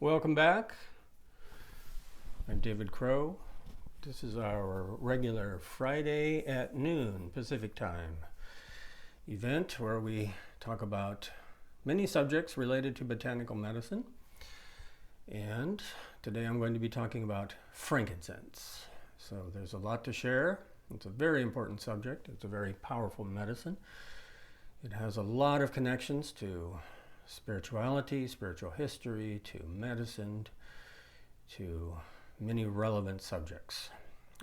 Welcome back. I'm David Crow. This is our regular Friday at noon Pacific time event where we talk about many subjects related to botanical medicine. And today I'm going to be talking about frankincense. So there's a lot to share. It's a very important subject. It's a very powerful medicine. It has a lot of connections to spirituality, spiritual history, to medicine, to many relevant subjects,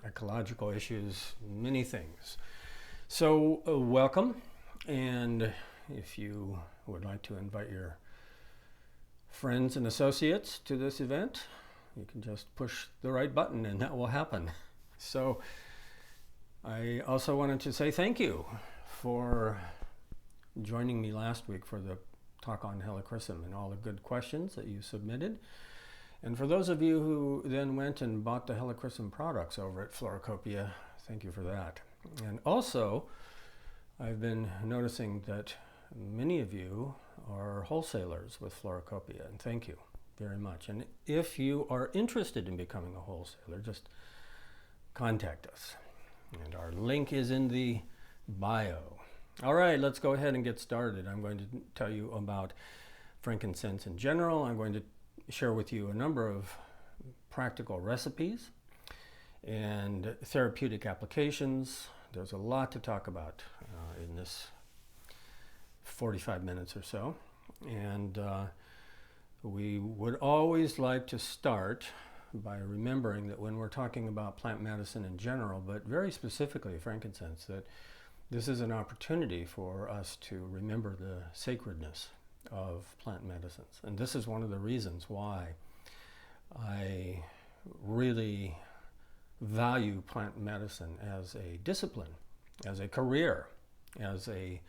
ecological issues, many things. So welcome, and if you would like to invite your friends and associates to this event, you can just push the right button and that will happen. So I also wanted to say thank you for joining me last week for the talk on helichrysum and all the good questions that you submitted. And for those of you who then went and bought the helichrysum products over at Floracopia, thank you for that. And also, I've been noticing that many of you are wholesalers with Floracopia, and thank you very much. And if you are interested in becoming a wholesaler, just contact us. And our link is in the bio. All right, let's go ahead and get started. I'm going to tell you about frankincense in general. I'm going to share with you a number of practical recipes and therapeutic applications. There's a lot to talk about in this 45 minutes or so. And we would always like to start by remembering that when we're talking about plant medicine in general, but very specifically frankincense, that this is an opportunity for us to remember the sacredness of plant medicines. And this is one of the reasons why I really value plant medicine as a discipline, as a career, as a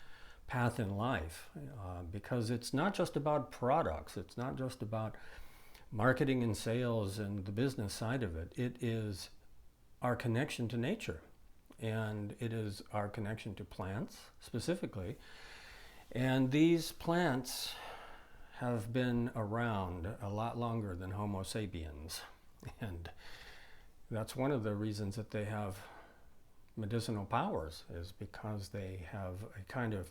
path in life, because it's not just about products, it's not just about marketing and sales and the business side of it. It is our connection to nature. And it is our connection to plants specifically. And these plants have been around a lot longer than Homo sapiens. And that's one of the reasons that they have medicinal powers, is because they have a kind of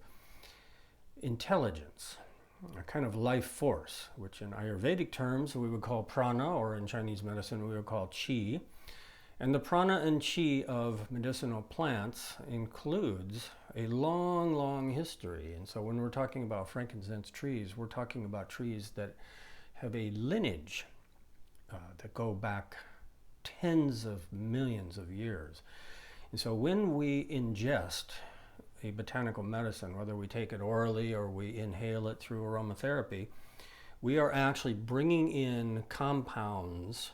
intelligence, a kind of life force, which in Ayurvedic terms we would call prana, or in Chinese medicine we would call qi. And the prana and qi of medicinal plants includes a long, long history. And so when we're talking about frankincense trees, we're talking about trees that have a lineage that go back tens of millions of years. And so when we ingest a botanical medicine, whether we take it orally or we inhale it through aromatherapy, we are actually bringing in compounds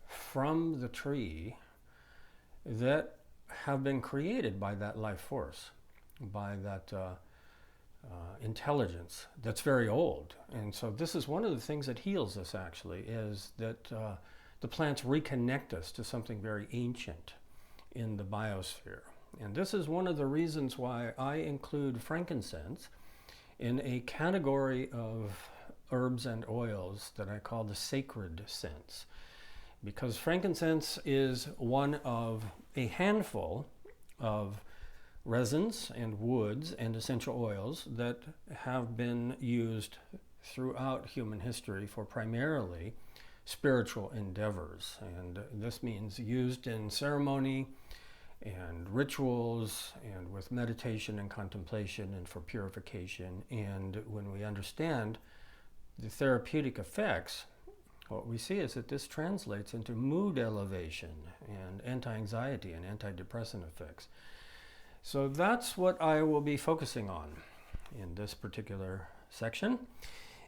from the tree that have been created by that life force, by that intelligence that's very old. And so this is one of the things that heals us, actually, is that the plants reconnect us to something very ancient in the biosphere. And this is one of the reasons why I include frankincense in a category of herbs and oils that I call the sacred scents. Because frankincense is one of a handful of resins and woods and essential oils that have been used throughout human history for primarily spiritual endeavors. And this means used in ceremony and rituals and with meditation and contemplation and for purification. And when we understand the therapeutic effects, what we see is that this translates into mood elevation and anti-anxiety and antidepressant effects. So that's what I will be focusing on in this particular section.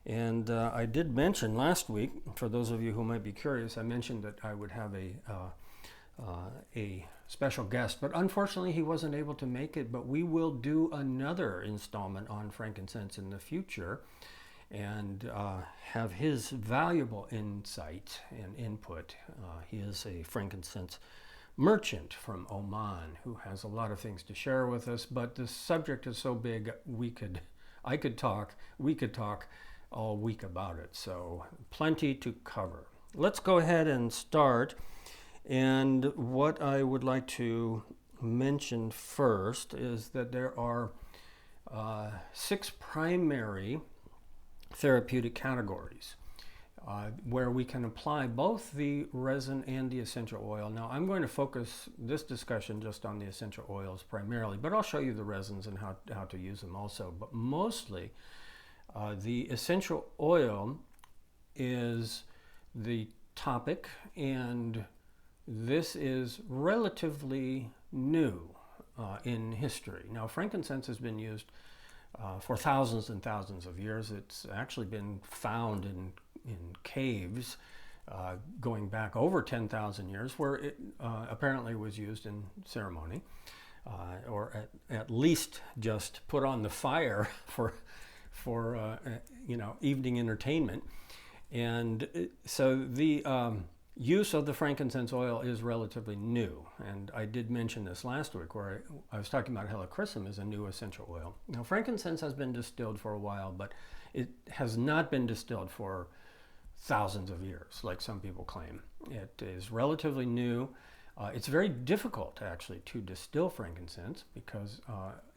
And I did mention last week, for those of you who might be curious, I mentioned that I would have a special guest, but unfortunately he wasn't able to make it. But we will do another installment on frankincense in the future, and have his valuable insight and input. He is a frankincense merchant from Oman who has a lot of things to share with us, but the subject is so big we could talk all week about it, so plenty to cover. Let's go ahead and start. And what I would like to mention first is that there are 6 primary therapeutic categories where we can apply both the resin and the essential oil. Now, I'm going to focus this discussion just on the essential oils primarily, but I'll show you the resins and how to use them also. But mostly, the essential oil is the topic, and this is relatively new in history. Now, frankincense has been used for thousands and thousands of years. It's actually been found in caves going back over 10,000 years, where it apparently was used in ceremony, or at least just put on the fire for evening entertainment. And so the use of the frankincense oil is relatively new, and I did mention this last week where I was talking about helichrysum as a new essential oil. Now, frankincense has been distilled for a while, but it has not been distilled for thousands of years, like some people claim. It is relatively new. It's very difficult, actually, to distill frankincense because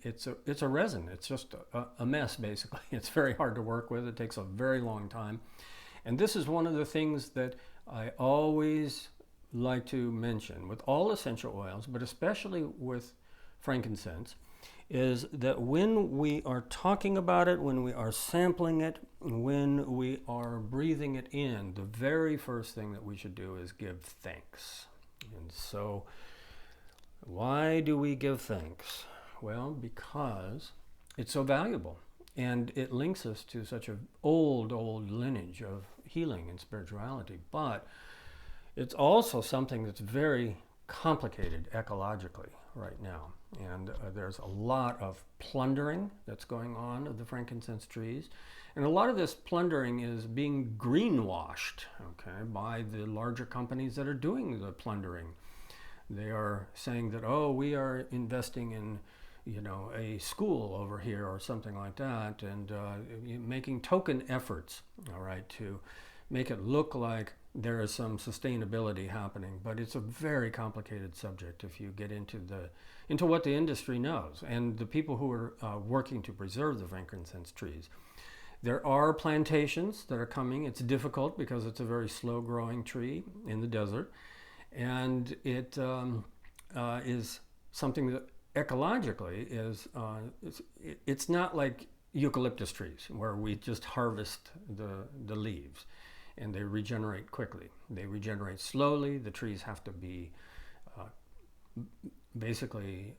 it's a resin. It's just a mess, basically. It's very hard to work with. It takes a very long time. And this is one of the things that I always like to mention with all essential oils, but especially with frankincense, is that when we are talking about it, when we are sampling it, when we are breathing it in, the very first thing that we should do is give thanks. And so, why do we give thanks? Well, because it's so valuable, and it links us to such an old lineage of healing and spirituality. But it's also something that's very complicated ecologically right now. And there's a lot of plundering that's going on of the frankincense trees. And a lot of this plundering is being greenwashed, okay, by the larger companies that are doing the plundering. They are saying that, oh, we are investing in, a school over here or something like that, and making token efforts, all right, to make it look like there is some sustainability happening. But it's a very complicated subject if you get into what the industry knows and the people who are working to preserve the frankincense trees. There are plantations that are coming. It's difficult because it's a very slow growing tree in the desert, and it is something that ecologically is it's not like eucalyptus trees where we just harvest the leaves and they regenerate quickly. They regenerate slowly. The trees have to be basically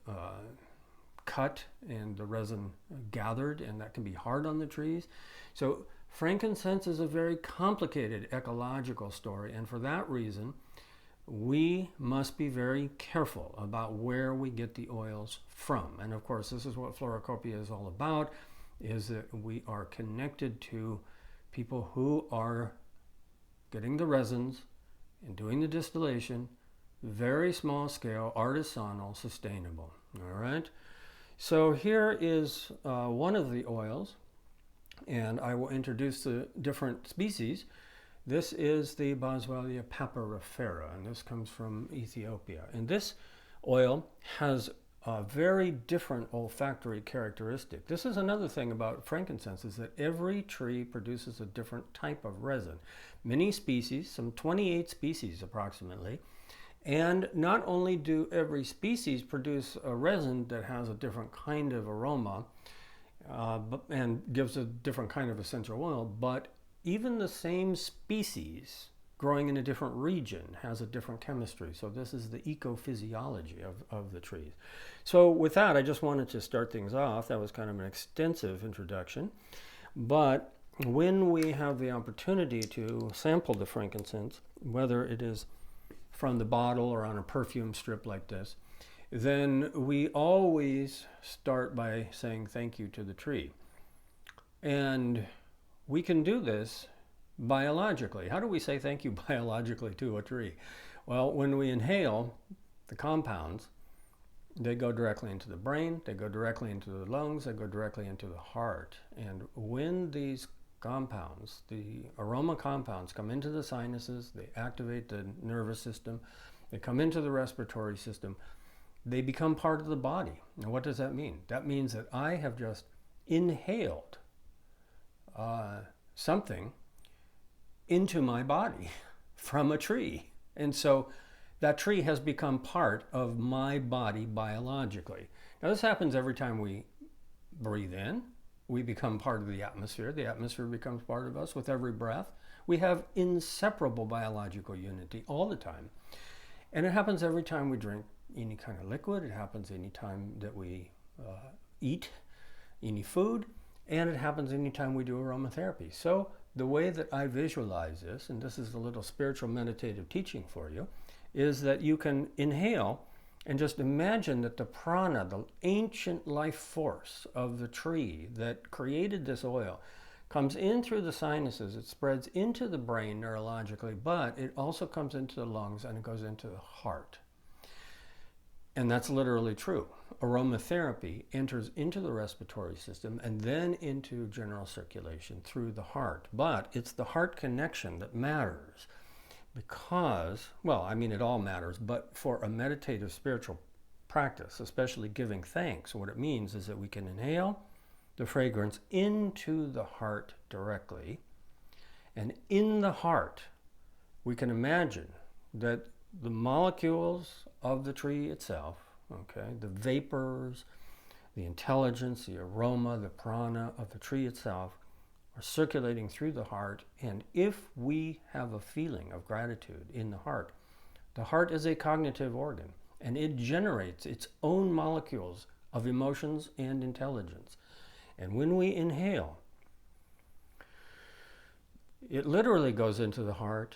cut and the resin gathered, and that can be hard on the trees. So frankincense is a very complicated ecological story, and for that reason we must be very careful about where we get the oils from. And of course, this is what Florocopia is all about, is that we are connected to people who are getting the resins and doing the distillation, very small scale, artisanal, sustainable. All right. So here is one of the oils, and I will introduce the different species. This is the Boswellia papyrifera, and this comes from Ethiopia. And this oil has a very different olfactory characteristic. This is another thing about frankincense, is that every tree produces a different type of resin. Many species, some 28 species approximately, and not only do every species produce a resin that has a different kind of aroma and gives a different kind of essential oil, but even the same species growing in a different region has a different chemistry. So this is the ecophysiology of the trees. So with that, I just wanted to start things off. That was kind of an extensive introduction. But when we have the opportunity to sample the frankincense, whether it is from the bottle or on a perfume strip like this, then we always start by saying thank you to the tree. And we can do this biologically. How do we say thank you biologically to a tree? Well, when we inhale the compounds, they go directly into the brain, they go directly into the lungs, they go directly into the heart. And when these compounds, the aroma compounds come into the sinuses, they activate the nervous system, they come into the respiratory system, they become part of the body. Now what does that mean? That means that I have just inhaled something into my body from a tree. And so that tree has become part of my body biologically. Now this happens every time we breathe in. We become part of the atmosphere becomes part of us with every breath. We have inseparable biological unity all the time. And it happens every time we drink any kind of liquid. It happens any time that we eat any food. And it happens anytime we do aromatherapy. So the way that I visualize this, and this is a little spiritual meditative teaching for you, is that you can inhale and just imagine that the prana, the ancient life force of the tree that created this oil, comes in through the sinuses, it spreads into the brain neurologically, but it also comes into the lungs and it goes into the heart. And that's literally true. Aromatherapy enters into the respiratory system and then into general circulation through the heart. But it's the heart connection that matters because, well, I mean, it all matters, but for a meditative spiritual practice, especially giving thanks, what it means is that we can inhale the fragrance into the heart directly. And in the heart, we can imagine that the molecules of the tree itself, okay, the vapors, the intelligence, the aroma, the prana of the tree itself are circulating through the heart. And if we have a feeling of gratitude in the heart is a cognitive organ and it generates its own molecules of emotions and intelligence. And when we inhale, it literally goes into the heart.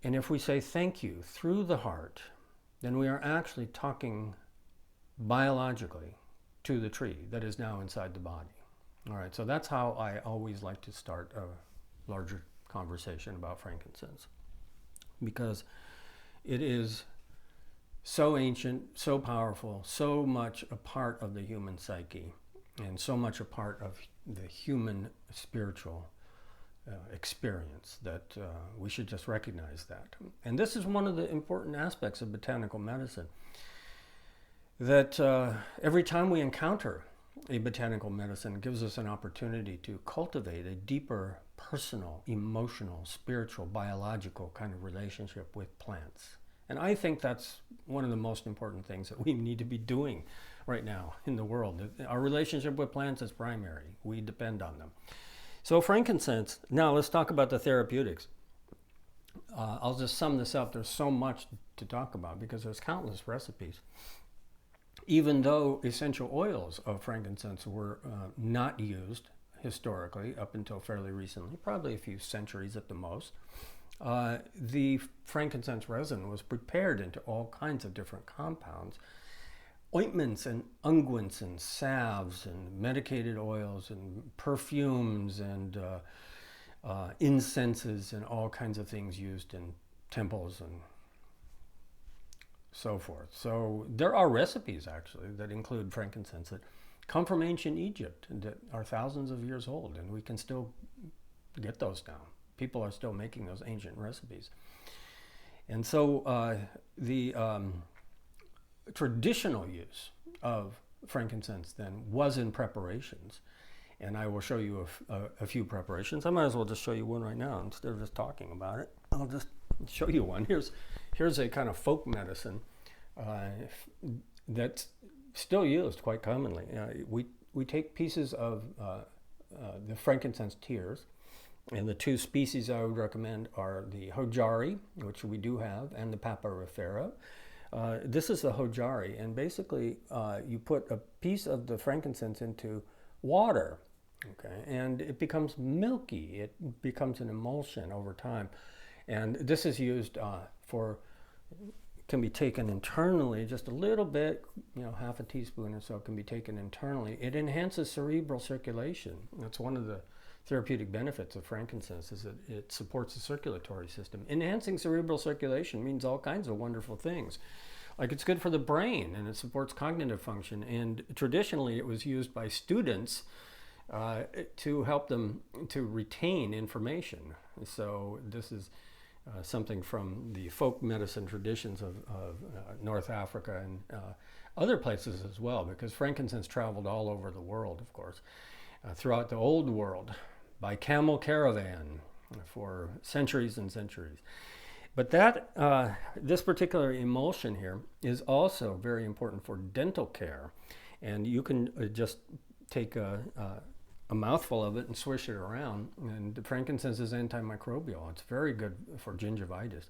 And if we say thank you through the heart, then we are actually talking biologically to the tree that is now inside the body. All right, so that's how I always like to start a larger conversation about frankincense, because it is so ancient, so powerful, so much a part of the human psyche, and so much a part of the human spiritual experience that we should just recognize that. And this is one of the important aspects of botanical medicine, that every time we encounter a botanical medicine, it gives us an opportunity to cultivate a deeper personal, emotional, spiritual, biological kind of relationship with plants. And I think that's one of the most important things that we need to be doing right now in the world. Our relationship with plants is primary. We depend on them. So frankincense, now let's talk about the therapeutics. I'll just sum this up. There's so much to talk about because there's countless recipes. Even though essential oils of frankincense were not used historically up until fairly recently, probably a few centuries at the most, the frankincense resin was prepared into all kinds of different compounds. Ointments and unguents and salves and medicated oils and perfumes and incenses and all kinds of things used in temples and so forth. So there are recipes actually that include frankincense that come from ancient Egypt and that are thousands of years old, and we can still get those now. People are still making those ancient recipes. And so the traditional use of frankincense then was in preparations, and I will show you a few preparations. I might as well just show you one right now instead of just talking about it. I'll just show you one. Here's a kind of folk medicine that's still used quite commonly. We take pieces of the frankincense tears, and the two species I would recommend are the hojari, which we do have, and the papyrifera. This is the hojari, and basically you put a piece of the frankincense into water, okay, and it becomes milky. It becomes an emulsion over time, and this is used can be taken internally, just a little bit, half a teaspoon or so can be taken internally. It enhances cerebral circulation. That's one of the therapeutic benefits of frankincense, is that it supports the circulatory system. Enhancing cerebral circulation means all kinds of wonderful things. Like it's good for the brain and it supports cognitive function. And traditionally it was used by students to help them to retain information. So this is something from the folk medicine traditions of North Africa and other places as well, because frankincense traveled all over the world, of course, throughout the old world by camel caravan for centuries and centuries. But this particular emulsion here is also very important for dental care. And you can just take a mouthful of it and swish it around. And the frankincense is antimicrobial. It's very good for gingivitis.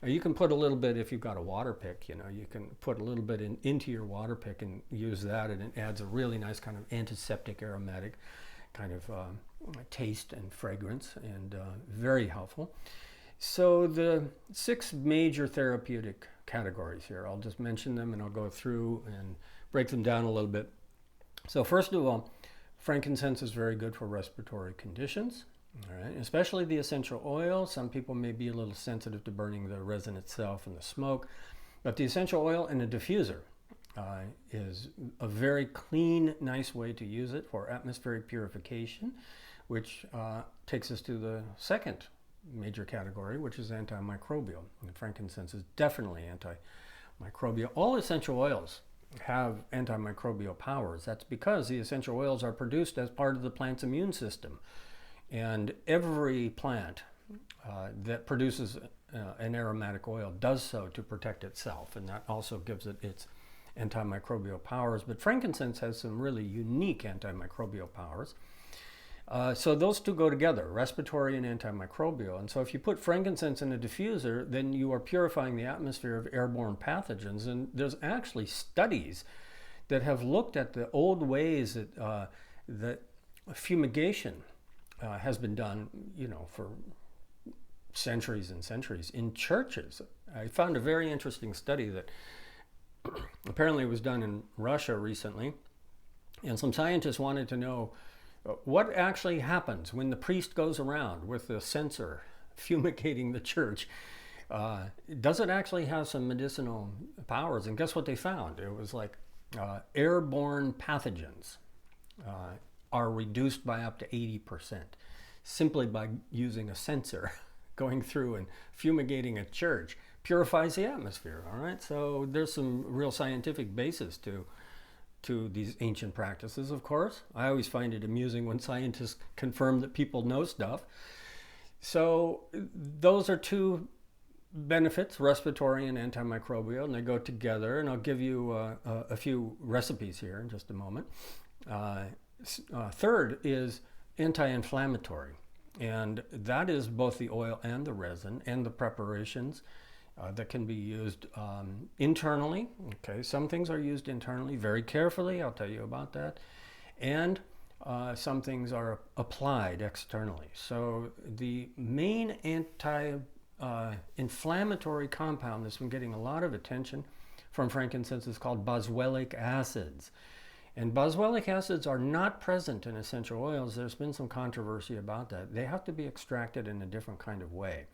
You can put a little bit, if you've got a water pick, you can put a little bit into your water pick and use that, and it adds a really nice kind of antiseptic, aromatic kind of taste and fragrance, and very helpful. So the 6 major therapeutic categories here, I'll just mention them and I'll go through and break them down a little bit. So first of all, frankincense is very good for respiratory conditions, all right, especially the essential oil. Some people may be a little sensitive to burning the resin itself and the smoke, but the essential oil in a diffuser is a very clean, nice way to use it for atmospheric purification, which takes us to the second major category, which is antimicrobial. And frankincense is definitely antimicrobial. All essential oils have antimicrobial powers. That's because the essential oils are produced as part of the plant's immune system. And every plant that produces an aromatic oil does so to protect itself, and that also gives it its antimicrobial powers. But frankincense has some really unique antimicrobial powers. So those two go together, respiratory and antimicrobial. And so if you put frankincense in a diffuser, then you are purifying the atmosphere of airborne pathogens. And there's actually studies that have looked at the old ways that fumigation has been done, for centuries and centuries in churches. I found a very interesting study that apparently was done in Russia recently. And some scientists wanted to know what actually happens when the priest goes around with the censer fumigating the church. Does it actually have some medicinal powers? And guess what they found? It was like airborne pathogens are reduced by up to 80% simply by using a censer. Going through and fumigating a church purifies the atmosphere, all right? So there's some real scientific basis to these ancient practices, of course. I always find it amusing when scientists confirm that people know stuff. So those are two benefits, respiratory and antimicrobial, and they go together. And I'll give you a few recipes here in just a moment. Third is anti-inflammatory, and that is both the oil and the resin and the preparations that can be used internally. Okay, some things are used internally very carefully. I'll tell you about that. And some things are applied externally. So the main anti-inflammatory compound that's been getting a lot of attention from frankincense is called boswellic acids. And boswellic acids are not present in essential oils. There's been some controversy about that. They have to be extracted in a different kind of way.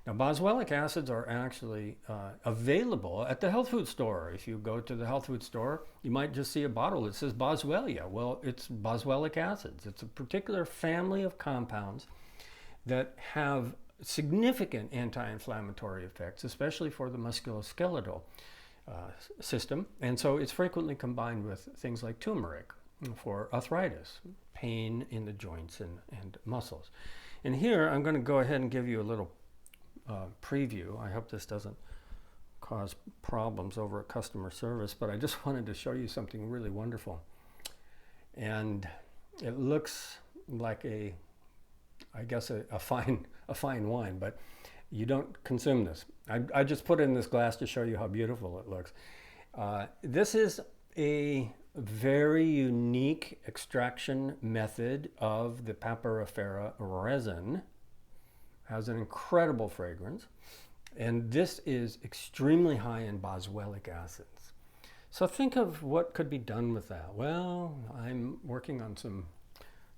Now, boswellic acids are actually available at the health food store. If you go to the health food store, you might just see a bottle that says Boswellia. Well, it's boswellic acids. It's a particular family of compounds that have significant anti-inflammatory effects, especially for the musculoskeletal system. And so it's frequently combined with things like turmeric for arthritis, pain in the joints and muscles. And here I'm going to go ahead and give you a little preview. I hope this doesn't cause problems over at customer service, but I just wanted to show you something really wonderful. And it looks like a fine wine, but you don't consume this. I just put it in this glass to show you how beautiful it looks. This is a very unique extraction method of the Papyrifera resin. Has an incredible fragrance, and this is extremely high in boswellic acids. So think of what could be done with that. Well, I'm working on some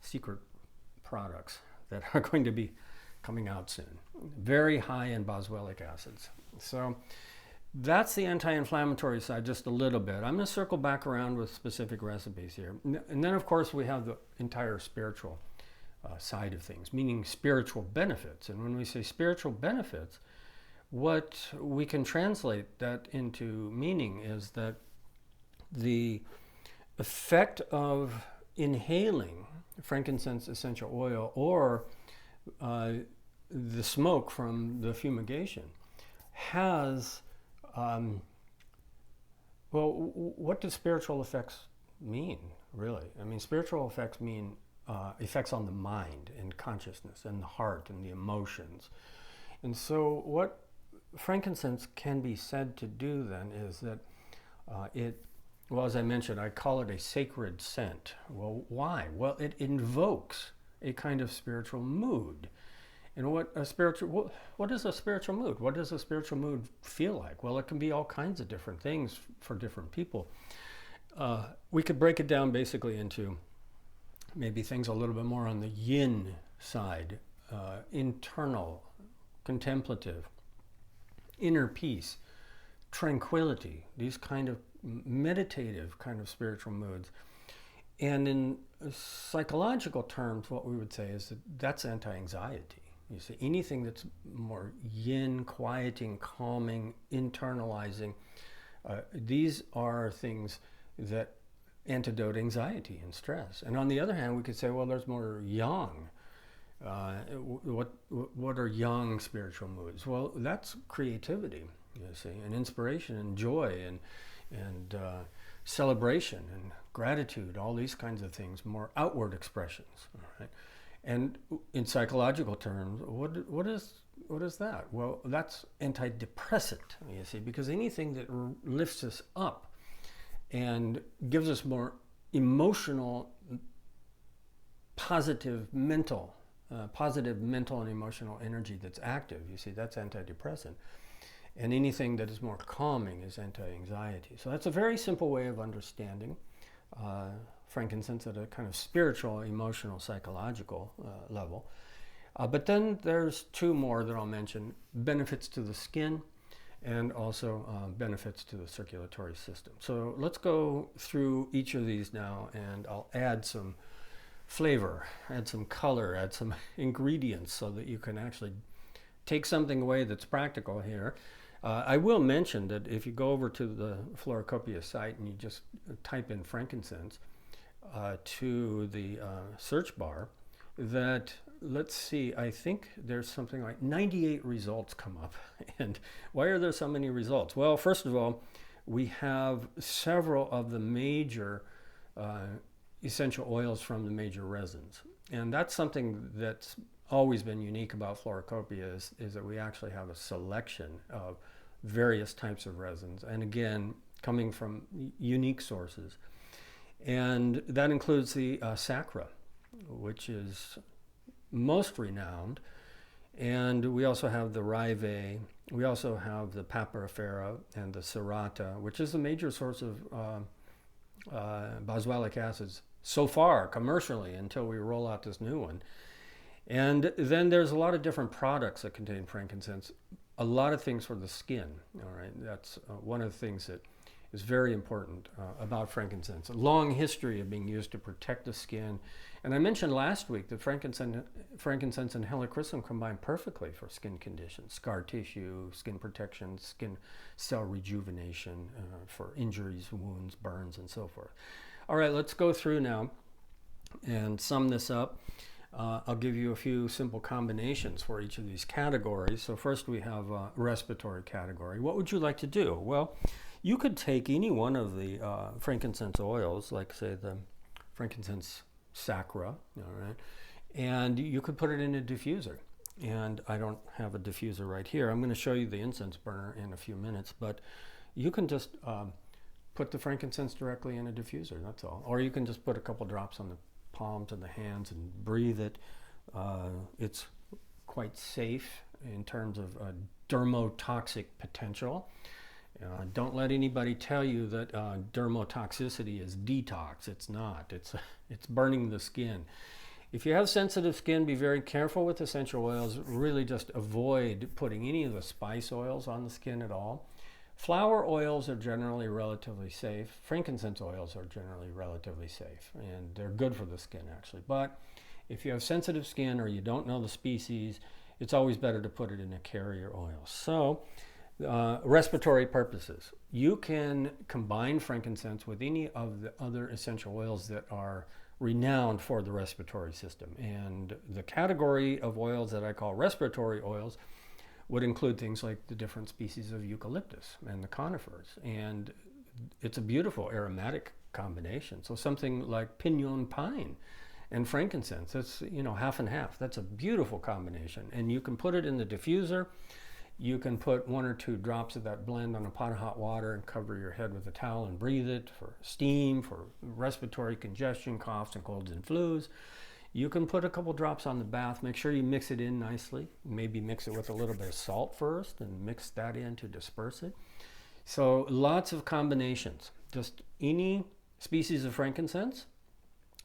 secret products that are going to be coming out soon. Very high in boswellic acids. So That's the anti-inflammatory side just a little bit. I'm going to circle back around with specific recipes here. And then, of course, we have the entire spiritual side of things, meaning spiritual benefits. And when we say spiritual benefits, what we can translate that into meaning is that the effect of inhaling frankincense essential oil or the smoke from the fumigation has, well, what do spiritual effects mean, really? I mean, spiritual effects mean effects on the mind and consciousness and the heart and the emotions. And so what frankincense can be said to do then is that well, as I mentioned, I call it a sacred scent. Well, why? Well, it invokes a kind of spiritual mood. And what is a spiritual mood? What does a spiritual mood feel like? Well, it can be all kinds of different things for different people. We could break it down basically into maybe things a little bit more on the yin side, internal, contemplative, inner peace, tranquility, these kind of meditative kind of spiritual moods. And in psychological terms, what we would say is that that's anti-anxiety. You see, anything that's more yin, quieting, calming, internalizing, these are things that antidote anxiety and stress. And on the other hand, we could say, well, there's more yang. What are yang spiritual moods? Well, that's creativity, you see, and inspiration and joy and celebration and gratitude, all these kinds of things, more outward expressions. All right? And in psychological terms, what is that? Well, that's antidepressant, you see, because anything that lifts us up and gives us more emotional, positive mental and emotional energy that's active, you see, that's antidepressant. And anything that is more calming is anti-anxiety. So that's a very simple way of understanding frankincense at a kind of spiritual, emotional, psychological level. But then there's two more that I'll mention: benefits to the skin and also benefits to the circulatory system. So let's go through each of these now, and I'll add some flavor, add some color, add some ingredients so that you can actually take something away that's practical here. I will mention that if you go over to the Floracopia site and you just type in frankincense to the search bar, that, let's see, I think there's something like 98 results come up. And why are there so many results? Well, first of all, we have several of the major essential oils from the major resins. And that's something that's always been unique about Floracopia is that we actually have a selection of various types of resins, and again, coming from unique sources. And that includes the Sacra, which is most renowned. And we also have the Rive, we also have the Papyrifera and the Serrata, which is the major source of boswellic acids so far commercially until we roll out this new one. And then there's a lot of different products that contain frankincense, a lot of things for the skin. All right, that's one of the things that is very important about frankincense. A long history of being used to protect the skin. And I mentioned last week that frankincense and helichrysum combine perfectly for skin conditions: scar tissue, skin protection, skin cell rejuvenation, for injuries, wounds, burns, and so forth. All right, let's go through now and sum this up. I'll give you a few simple combinations for each of these categories. So first we have a respiratory category. What would you like to do? Well, you could take any one of the frankincense oils, like say the frankincense sacra, all right, and you could put it in a diffuser. And I don't have a diffuser right here. I'm going to show you the incense burner in a few minutes, but you can just put the frankincense directly in a diffuser, that's all. Or you can just put a couple drops on the palms of the hands and breathe it. It's quite safe in terms of dermotoxic potential. Don't let anybody tell you that dermotoxicity is detox. It's not. It's burning the skin. If you have sensitive skin, be very careful with essential oils. Really just avoid putting any of the spice oils on the skin at all. Flower oils are generally relatively safe. Frankincense oils are generally relatively safe, and they're good for the skin actually. But if you have sensitive skin or you don't know the species, it's always better to put it in a carrier oil. So, respiratory purposes. You can combine frankincense with any of the other essential oils that are renowned for the respiratory system. And the category of oils that I call respiratory oils would include things like the different species of eucalyptus and the conifers. And it's a beautiful aromatic combination. So something like pinon pine and frankincense, that's, half and half. That's a beautiful combination. And you can put it in the diffuser. You can put 1 or 2 drops of that blend on a pot of hot water and cover your head with a towel and breathe it for steam, for respiratory congestion, coughs and colds and flus. You can put a couple drops on the bath. Make sure you mix it in nicely. Maybe mix it with a little bit of salt first and mix that in to disperse it. So lots of combinations. Just any species of frankincense.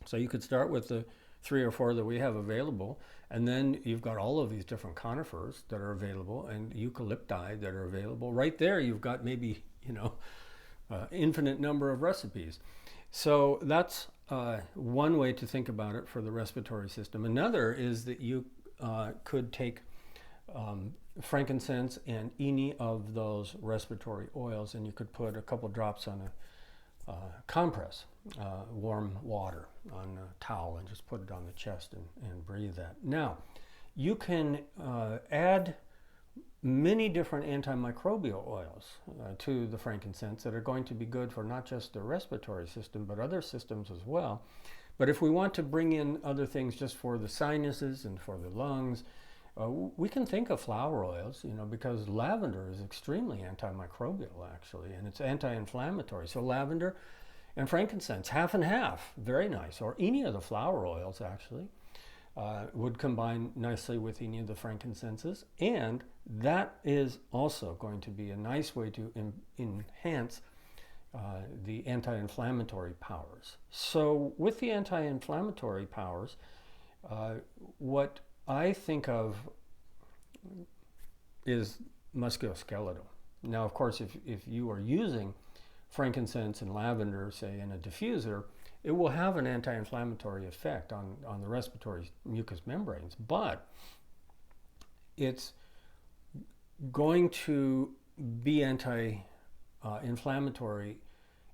So you could start with the 3 or 4 that we have available, and then you've got all of these different conifers that are available and eucalypti that are available. Right there you've got maybe, infinite number of recipes. So that's one way to think about it for the respiratory system. Another is that you could take frankincense and any of those respiratory oils, and you could put a couple drops on a compress, warm water on a towel, and just put it on the chest and breathe that. Now, you can add many different antimicrobial oils to the frankincense that are going to be good for not just the respiratory system, but other systems as well. But if we want to bring in other things just for the sinuses and for the lungs, we can think of flower oils, because lavender is extremely antimicrobial actually, and it's anti-inflammatory. So lavender and frankincense, half and half, very nice. Or any of the flower oils actually would combine nicely with any of the frankincenses, and that is also going to be a nice way to enhance the anti-inflammatory powers. So with the anti-inflammatory powers, what I think of is musculoskeletal. Now, of course, if you are using frankincense and lavender, say, in a diffuser, it will have an anti-inflammatory effect on the respiratory mucous membranes, but it's going to be anti-inflammatory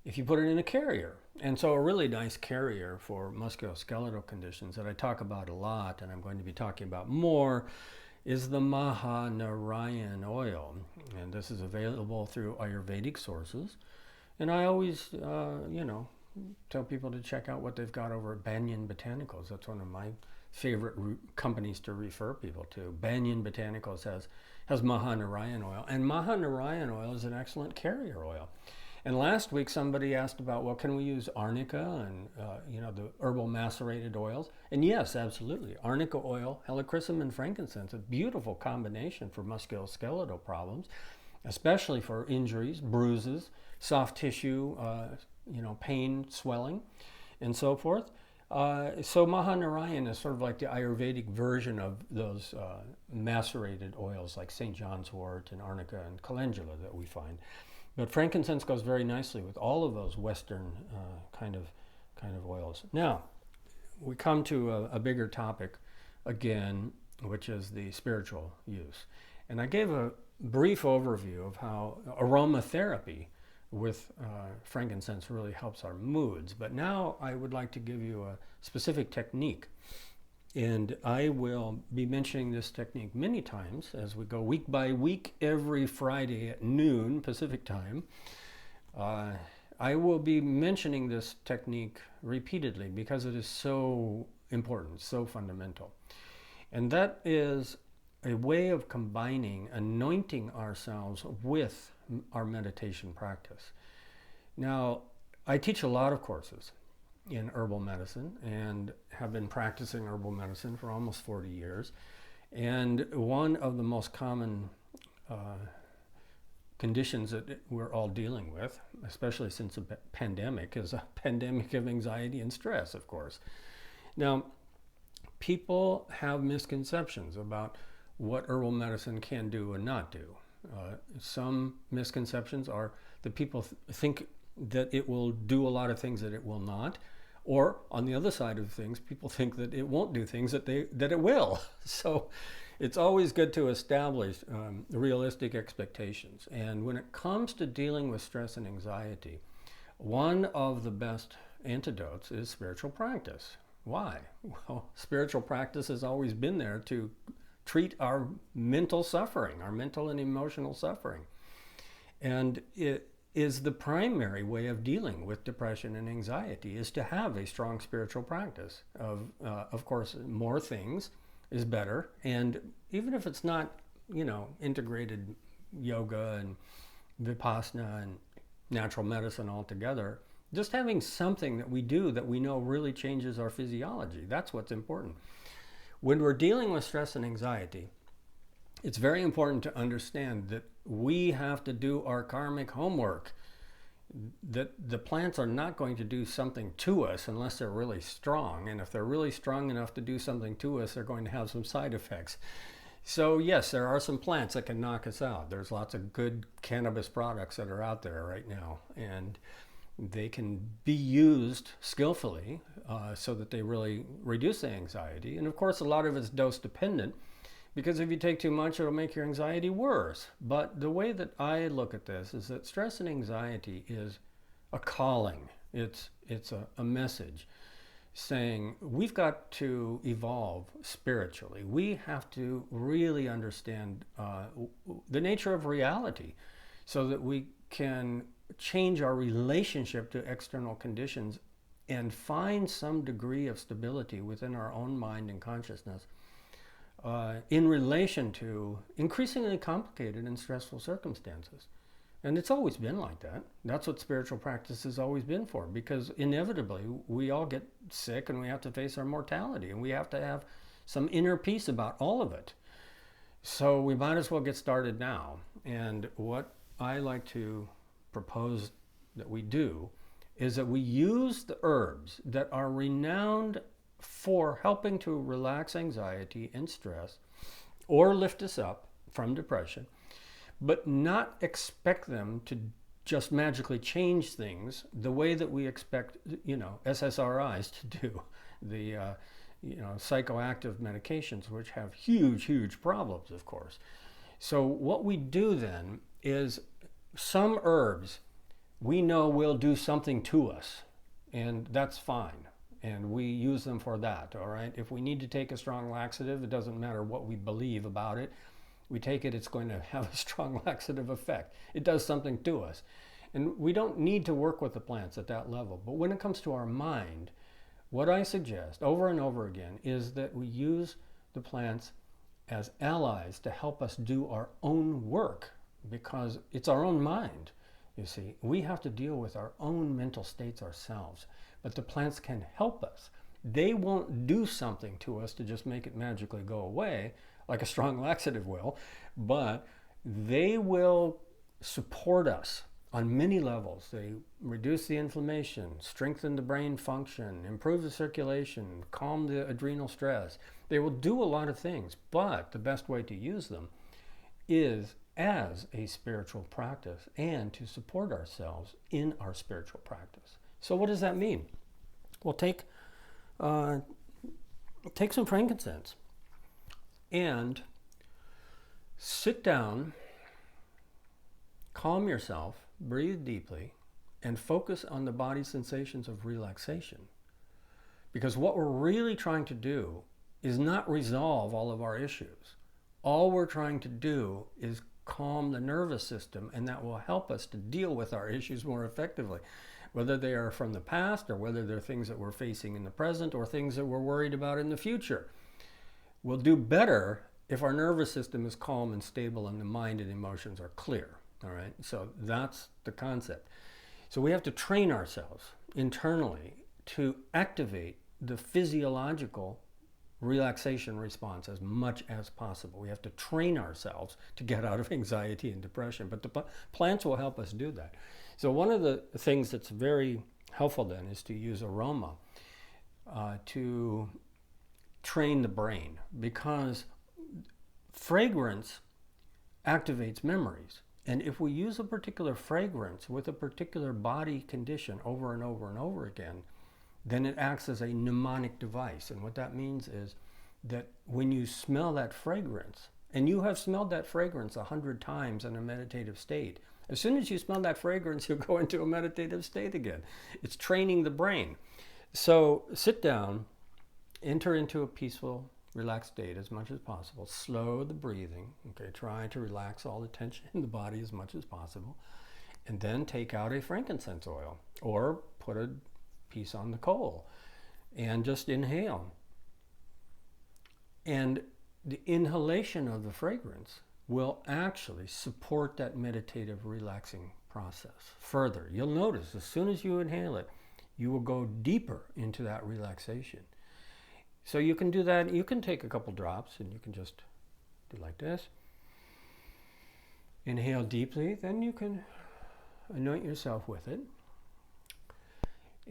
if you put it in a carrier. And so a really nice carrier for musculoskeletal conditions that I talk about a lot, and I'm going to be talking about more, is the Mahanarayan oil. And this is available through Ayurvedic sources. And I always, tell people to check out what they've got over at Banyan Botanicals. That's one of my favorite companies to refer people to. Banyan Botanicals has Mahanarayan oil. And Mahanarayan oil is an excellent carrier oil. And last week somebody asked about, well, can we use arnica and the herbal macerated oils? And yes, absolutely. Arnica oil, helichrysum, and frankincense, a beautiful combination for musculoskeletal problems, especially for injuries, bruises, soft tissue, pain, swelling, and so forth. So Mahanarayan is sort of like the Ayurvedic version of those macerated oils like St. John's wort and arnica and calendula that we find. But frankincense goes very nicely with all of those Western kind of oils. Now, we come to a bigger topic again, which is the spiritual use. And I gave a brief overview of how aromatherapy with frankincense really helps our moods. But now I would like to give you a specific technique. And I will be mentioning this technique many times as we go week by week, every Friday at noon Pacific time. I will be mentioning this technique repeatedly because it is so important, so fundamental. And that is a way of combining, anointing ourselves with our meditation practice. Now, I teach a lot of courses in herbal medicine and have been practicing herbal medicine for almost 40 years. And one of the most common conditions that we're all dealing with, especially since the pandemic, is a pandemic of anxiety and stress, of course. Now, people have misconceptions about what herbal medicine can do and not do. Some misconceptions are that people think that it will do a lot of things that it will not, or on the other side of things, people think that it won't do things that it will. So it's always good to establish realistic expectations. And when it comes to dealing with stress and anxiety, one of the best antidotes is spiritual practice. Why? Well, spiritual practice has always been there to treat our mental suffering, our mental and emotional suffering. And it is the primary way of dealing with depression and anxiety, is to have a strong spiritual practice. Of course, more things is better. And even if it's not, integrated yoga and vipassana and natural medicine altogether, just having something that we do that we know really changes our physiology, that's what's important. When we're dealing with stress and anxiety, it's very important to understand that we have to do our karmic homework, that the plants are not going to do something to us unless they're really strong. And if they're really strong enough to do something to us, they're going to have some side effects. So yes, there are some plants that can knock us out. There's lots of good cannabis products that are out there right now, and they can be used skillfully so that they really reduce the anxiety. And of course, a lot of it's dose dependent, because if you take too much, it'll make your anxiety worse. But the way that I look at this is that stress and anxiety is a calling. It's a message saying we've got to evolve spiritually. We have to really understand the nature of reality so that we can change our relationship to external conditions and find some degree of stability within our own mind and consciousness in relation to increasingly complicated and stressful circumstances. And it's always been like that. That's what spiritual practice has always been for, because inevitably we all get sick and we have to face our mortality, and we have to have some inner peace about all of it. So we might as well get started now. And what I like to propose that we do is that we use the herbs that are renowned for helping to relax anxiety and stress or lift us up from depression, but not expect them to just magically change things the way that we expect, SSRIs to do, the psychoactive medications, which have huge problems, of course. So what we do then is, some herbs we know will do something to us, and that's fine. And we use them for that, all right? If we need to take a strong laxative, it doesn't matter what we believe about it. We take it, it's going to have a strong laxative effect. It does something to us. And we don't need to work with the plants at that level. But when it comes to our mind, what I suggest over and over again is that we use the plants as allies to help us do our own work, because it's our own mind. You see, we have to deal with our own mental states ourselves, but the plants can help us. They won't do something to us to just make it magically go away, like a strong laxative will, but they will support us on many levels. They reduce the inflammation, strengthen the brain function, improve the circulation, calm the adrenal stress. They will do a lot of things, but the best way to use them is as a spiritual practice and to support ourselves in our spiritual practice. So what does that mean? Well, take some frankincense and sit down, calm yourself, breathe deeply, and focus on the body sensations of relaxation. Because what we're really trying to do is not resolve all of our issues. All we're trying to do is calm the nervous system, and that will help us to deal with our issues more effectively, whether they are from the past or whether they're things that we're facing in the present or things that we're worried about in the future. We'll do better if our nervous system is calm and stable and the mind and emotions are clear. All right, so that's the concept. So we have to train ourselves internally to activate the physiological relaxation response as much as possible. We have to train ourselves to get out of anxiety and depression, but the plants will help us do that. So one of the things that's very helpful then is to use aroma to train the brain, because fragrance activates memories. And if we use a particular fragrance with a particular body condition over and over and over again, then it acts as a mnemonic device. And what that means is that when you smell that fragrance, and you have smelled that fragrance 100 times in a meditative state, as soon as you smell that fragrance, you'll go into a meditative state again. It's training the brain. So sit down, enter into a peaceful, relaxed state as much as possible. Slow the breathing. Okay, try to relax all the tension in the body as much as possible. And then take out a frankincense oil or put a piece on the coal and just inhale. And the inhalation of the fragrance will actually support that meditative relaxing process further. You'll notice as soon as you inhale it, you will go deeper into that relaxation. So you can do that. You can take a couple drops and you can just do like this. Inhale deeply, then you can anoint yourself with it.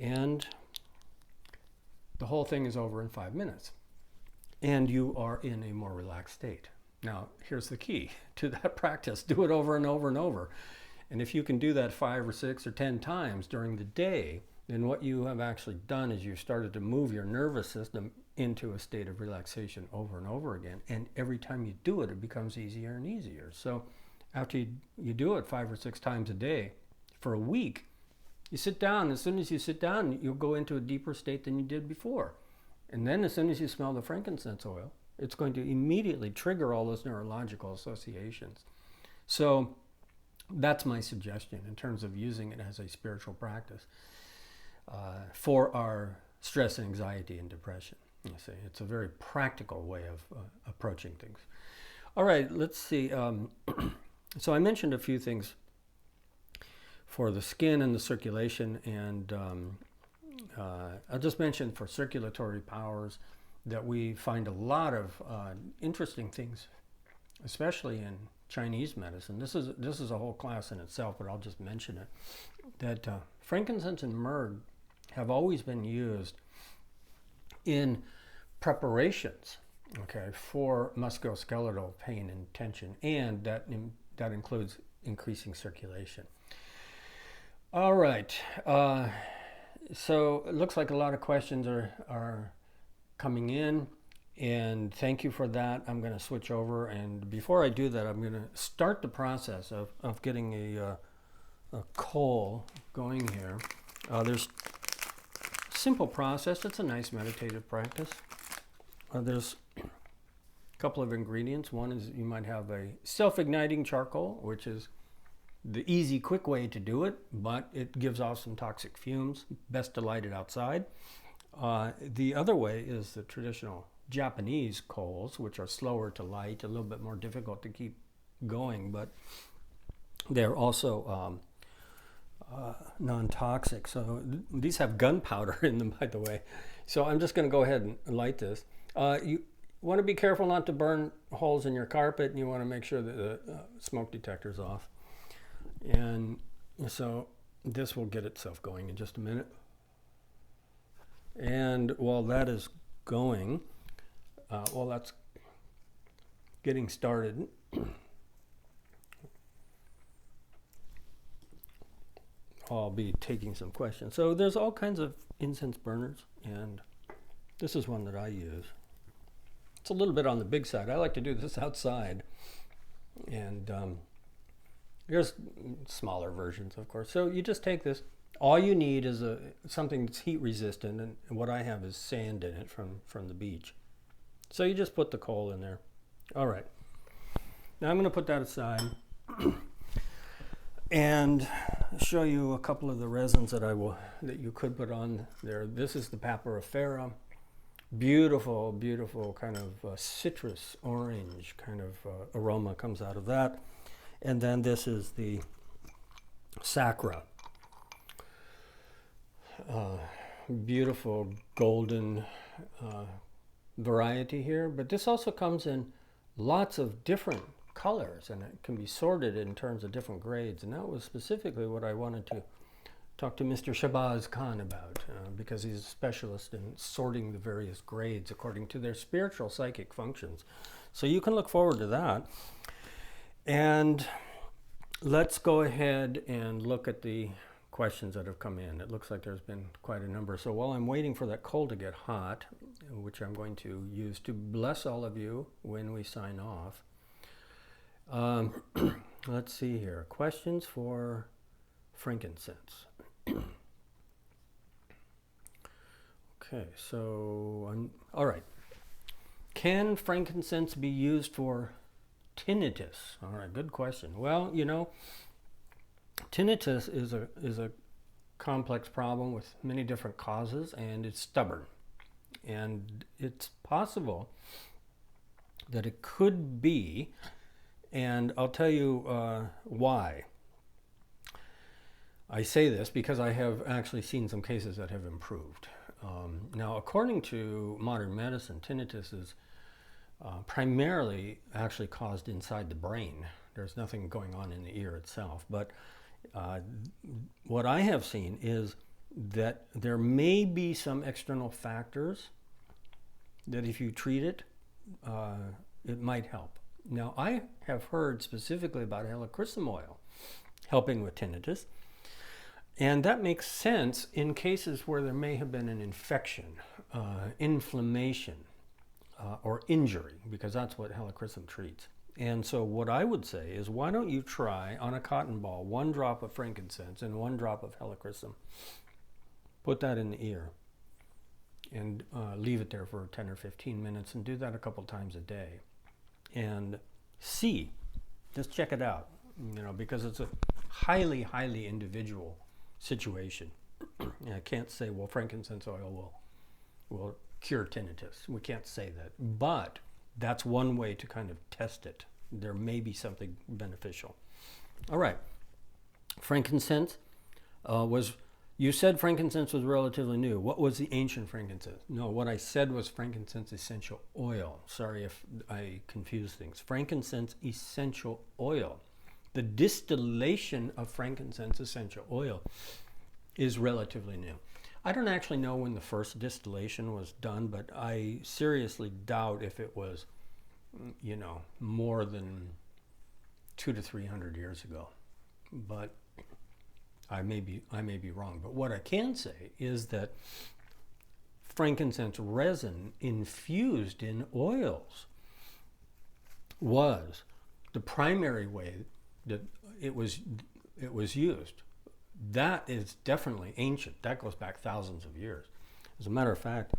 And the whole thing is over in 5 minutes. And you are in a more relaxed state. Now, here's the key to that practice. Do it over and over and over. And if you can do that 5 or 6 or 10 times during the day, then what you have actually done is you've started to move your nervous system into a state of relaxation over and over again. And every time you do it, it becomes easier and easier. So after you do it 5 or 6 times a day for a week, you sit down. As soon as you sit down, you'll go into a deeper state than you did before. And then as soon as you smell the frankincense oil, it's going to immediately trigger all those neurological associations. So that's my suggestion in terms of using it as a spiritual practice for our stress, anxiety, and depression. You see, it's a very practical way of approaching things. All right, let's see. So I mentioned a few things for the skin and the circulation, and I'll just mention for circulatory powers that we find a lot of interesting things, especially in Chinese medicine. This is a whole class in itself, but I'll just mention it. That frankincense and myrrh have always been used in preparations, okay, for musculoskeletal pain and tension, and that includes increasing circulation. All right. So it looks like a lot of questions are coming in, and thank you for that. I'm going to switch over, and before I do that, I'm going to start the process of getting a coal going here. There's a simple process. It's a nice meditative practice. There's a couple of ingredients. One is you might have a self-igniting charcoal, which is the easy, quick way to do it, but it gives off some toxic fumes. Best to light it outside. The other way is the traditional Japanese coals, which are slower to light, a little bit more difficult to keep going, but they're also non-toxic. So these have gunpowder in them, by the way. So I'm just going to go ahead and light this. You want to be careful not to burn holes in your carpet, and you want to make sure that the smoke detector's off. And so this will get itself going in just a minute. And while that is going, while that's getting started, I'll be taking some questions. So there's all kinds of incense burners, and this is one that I use. It's a little bit on the big side. I like to do this outside, and there's smaller versions, of course. So you just take this. All you need is something that's heat resistant, and what I have is sand in it from the beach. So you just put the coal in there. All right. Now I'm going to put that aside and show you a couple of the resins that you could put on there. This is the Papyrifera. Beautiful, beautiful kind of citrus orange kind of aroma comes out of that. And then this is the Sacra. Beautiful golden variety here, but this also comes in lots of different colors, and it can be sorted in terms of different grades, and that was specifically what I wanted to talk to Mr. Shabazz Khan about, because he's a specialist in sorting the various grades according to their spiritual psychic functions. So you can look forward to that. And let's go ahead and look at the questions that have come in. It looks like there's been quite a number. So while I'm waiting for that cold to get hot, which I'm going to use to bless all of you when we sign off, let's see here. Questions for frankincense. Okay, so, all right. Can frankincense be used for tinnitus? All right, good question. Well, you know, tinnitus is a complex problem with many different causes, and it's stubborn. And it's possible that it could be, and I'll tell you why. I say this because I have actually seen some cases that have improved. Now, according to modern medicine, tinnitus is primarily actually caused inside the brain. There's nothing going on in the ear itself. But what I have seen is that there may be some external factors that if you treat it, it might help. Now, I have heard specifically about helichrysum oil helping with tinnitus. And that makes sense in cases where there may have been an infection, inflammation, or injury, because that's what helichrysum treats. And so what I would say is, why don't you try on a cotton ball 1 drop of frankincense and 1 drop of helichrysum. Put that in the ear and leave it there for 10 or 15 minutes, and do that a couple times a day. And see, just check it out, you know, because it's a highly, highly individual situation. I can't say, well, frankincense oil will cure tinnitus. We can't say that, but that's one way to kind of test it. There may be something beneficial. All right, frankincense you said frankincense was relatively new. What was the ancient frankincense? No, what I said was frankincense essential oil. Sorry if I confused things. Frankincense essential oil. The distillation of frankincense essential oil is relatively new. I don't actually know when the first distillation was done, but I seriously doubt if it was, you know, more than 200 to 300 years ago. But I may be wrong. But what I can say is that frankincense resin infused in oils was the primary way that it was used. That is definitely ancient. That goes back thousands of years. As a matter of fact,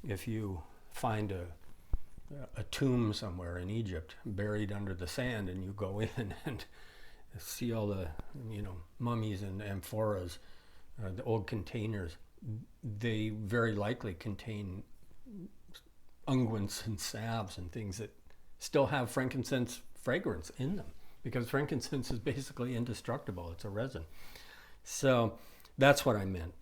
if you find a tomb somewhere in Egypt buried under the sand, and you go in and see all the, you know, mummies and amphoras, the old containers, they very likely contain unguents and salves and things that still have frankincense fragrance in them, because frankincense is basically indestructible. It's a resin. So that's what I meant.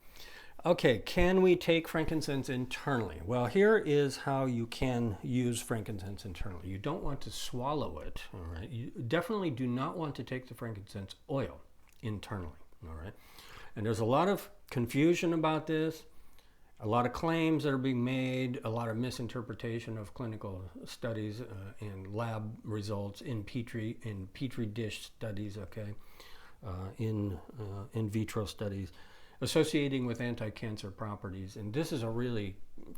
Okay, can we take frankincense internally? Well, here is how you can use frankincense internally. You don't want to swallow it, all right? You definitely do not want to take the frankincense oil internally, all right? And there's a lot of confusion about this, a lot of claims that are being made, a lot of misinterpretation of clinical studies and lab results in petri dish studies, okay, in vitro studies, associating with anti-cancer properties. And this is a really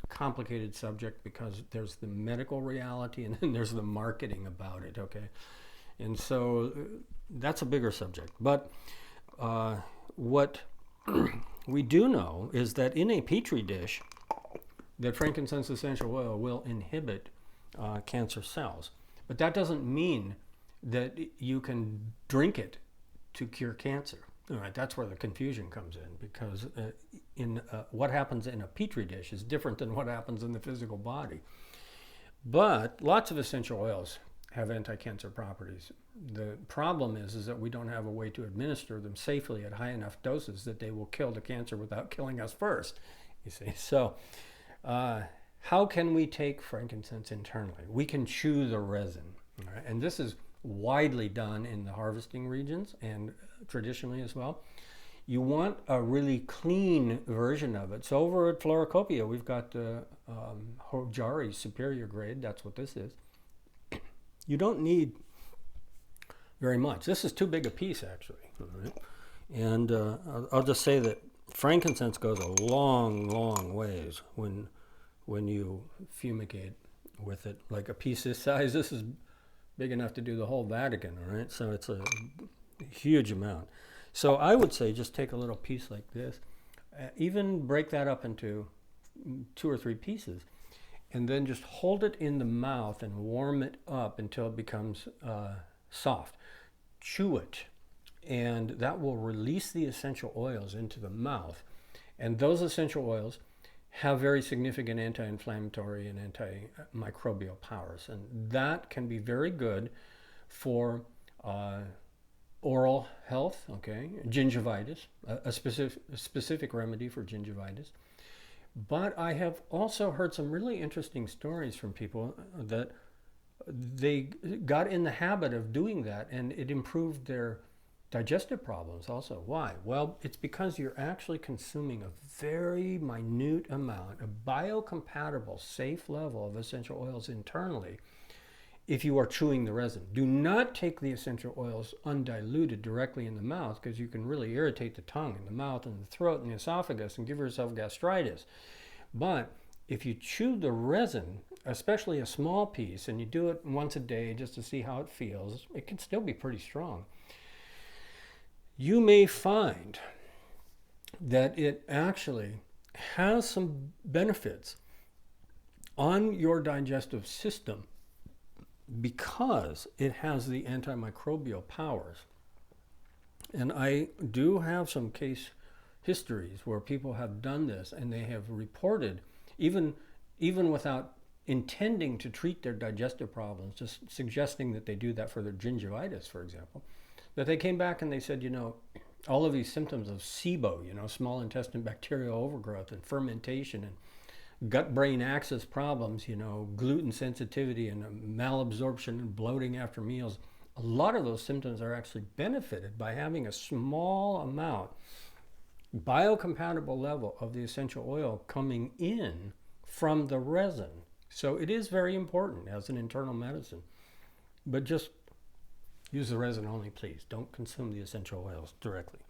complicated subject because there's the medical reality and then there's the marketing about it, okay? And so that's a bigger subject. But what we do know is that in a petri dish, that frankincense essential oil will inhibit cancer cells. But that doesn't mean that you can drink it to cure cancer. All right, that's where the confusion comes in, because what happens in a petri dish is different than what happens in the physical body. But lots of essential oils have anti-cancer properties. The problem is that we don't have a way to administer them safely at high enough doses that they will kill the cancer without killing us first, you see. So how can we take frankincense internally? We can chew the resin, all right? And this is widely done in the harvesting regions and traditionally as well. You want a really clean version of it. So over at Floricopia, we've got the Hojari superior grade. That's what this is. You don't need very much. This is too big a piece, actually. All right? And I'll just say that frankincense goes a long, long ways when you fumigate with it. Like a piece this size, this is big enough to do the whole Vatican, all right? So it's a huge amount. So I would say just take a little piece like this, even break that up into 2 or 3 pieces, and then just hold it in the mouth and warm it up until it becomes soft. Chew it, and that will release the essential oils into the mouth. And those essential oils have very significant anti-inflammatory and antimicrobial powers. And that can be very good for oral health, okay? Gingivitis, a specific remedy for gingivitis. But I have also heard some really interesting stories from people that they got in the habit of doing that, and it improved their digestive problems also. Why? Well, it's because you're actually consuming a very minute amount, a biocompatible, safe level of essential oils internally if you are chewing the resin. Do not take the essential oils undiluted directly in the mouth, because you can really irritate the tongue and the mouth and the throat and the esophagus and give yourself gastritis. But if you chew the resin, especially a small piece, and you do it once a day just to see how it feels, it can still be pretty strong. You may find that it actually has some benefits on your digestive system because it has the antimicrobial powers. And I do have some case histories where people have done this, and they have reported, even without intending to treat their digestive problems, just suggesting that they do that for their gingivitis, for example, that they came back and they said, all of these symptoms of SIBO, small intestine bacterial overgrowth and fermentation and gut-brain axis problems, gluten sensitivity and malabsorption and bloating after meals, a lot of those symptoms are actually benefited by having a small amount, biocompatible level of the essential oil coming in from the resin. So it is very important as an internal medicine. But just use the resin only, please. Don't consume the essential oils directly.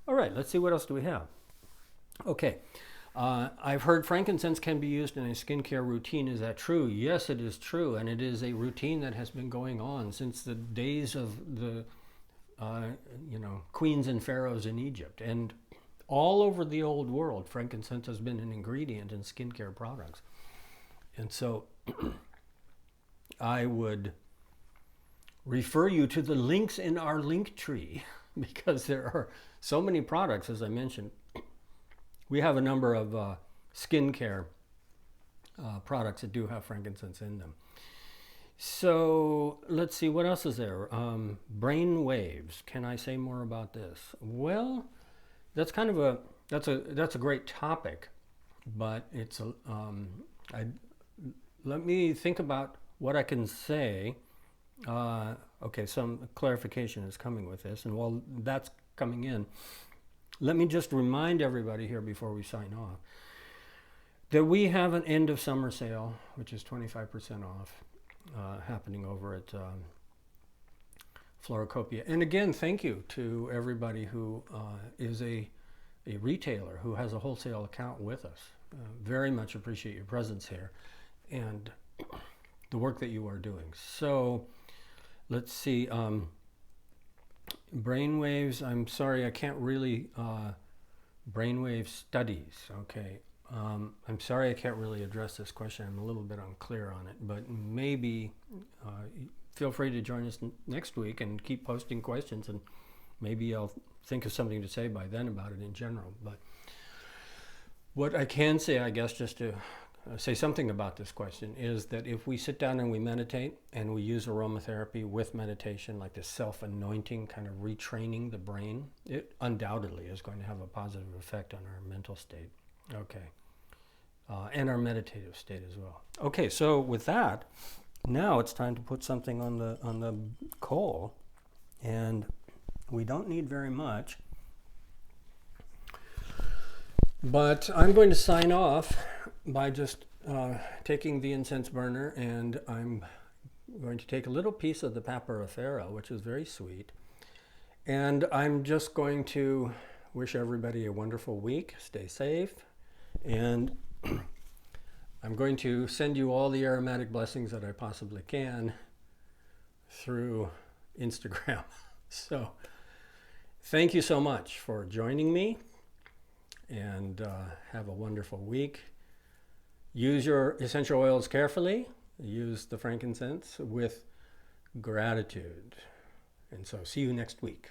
All right, let's see what else do we have. Okay, I've heard frankincense can be used in a skincare routine. Is that true? Yes, it is true, and it is a routine that has been going on since the days of the queens and pharaohs in Egypt. And all over the old world, frankincense has been an ingredient in skincare products. And so I would refer you to the links in our link tree, because there are so many products, as I mentioned. We have a number of skincare products that do have frankincense in them. So let's see, what else is there? Brain waves. Can I say more about this? Well, that's kind of that's a great topic, but it's let me think about what I can say. Okay, some clarification is coming with this, and while that's coming in, let me just remind everybody here before we sign off that we have an end of summer sale, which is 25% off, happening over at Florocopia. And again, thank you to everybody who is a retailer who has a wholesale account with us. Very much appreciate your presence here and the work that you are doing. So let's see, brainwaves, I'm sorry, I can't really, brainwave studies, okay. I'm sorry I can't really address this question. I'm a little bit unclear on it, but maybe feel free to join us next week and keep posting questions, and maybe I'll think of something to say by then about it in general. But what I can say, I guess, just to say something about this question, is that if we sit down and we meditate and we use aromatherapy with meditation, like this self-anointing, kind of retraining the brain, it undoubtedly is going to have a positive effect on our mental state. Okay. And our meditative state as well. Okay, so with that, now it's time to put something on the coal, and we don't need very much. But I'm going to sign off by just taking the incense burner, and I'm I'm going to take a little piece of the Papyrifera, which is very sweet, and I'm just going to wish everybody a wonderful week. Stay safe, and I'm going to send you all the aromatic blessings that I possibly can through Instagram. So thank you so much for joining me, and have a wonderful week. Use your essential oils carefully. Use the frankincense with gratitude. And so see you next week.